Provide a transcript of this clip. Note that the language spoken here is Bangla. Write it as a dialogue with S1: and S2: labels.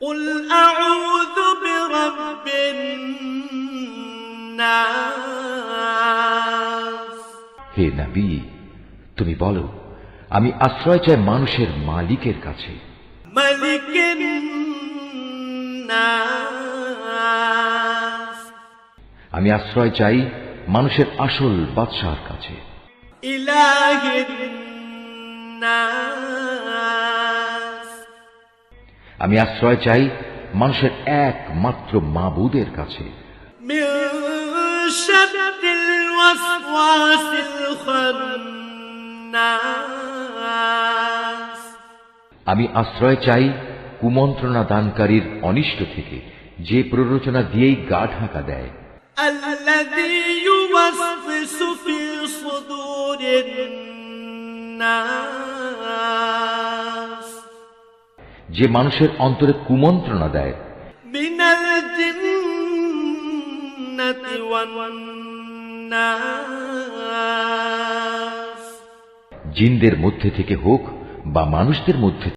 S1: قل أعوذ برب الناس
S2: হে নবী, তুমি বলো, আমি আশ্রয় চাই মানুষের মালিকের কাছে,
S1: ملك الناس
S2: আমি আশ্রয় চাই মানুষের আসল বাদশাহর কাছে,
S1: إله الناس
S2: আমি আশ্রয় চাই মানুষের একমাত্র মাবুদের কাছে,
S1: من شر الوسواس الخناس
S2: আমি আশ্রয় চাই কুমন্ত্রণা দানকারীর অনিষ্ট থেকে, যে প্ররোচনা দিয়েই গা ঢাকা দেয়,
S1: الذي يوسوس في صدور الناس
S2: যে মানুষের অন্তরে কুমন্ত্রণা দেয়,
S1: من الجنة والناس
S2: জিনদের মধ্যে থেকে হোক বা মানুষদের মধ্যে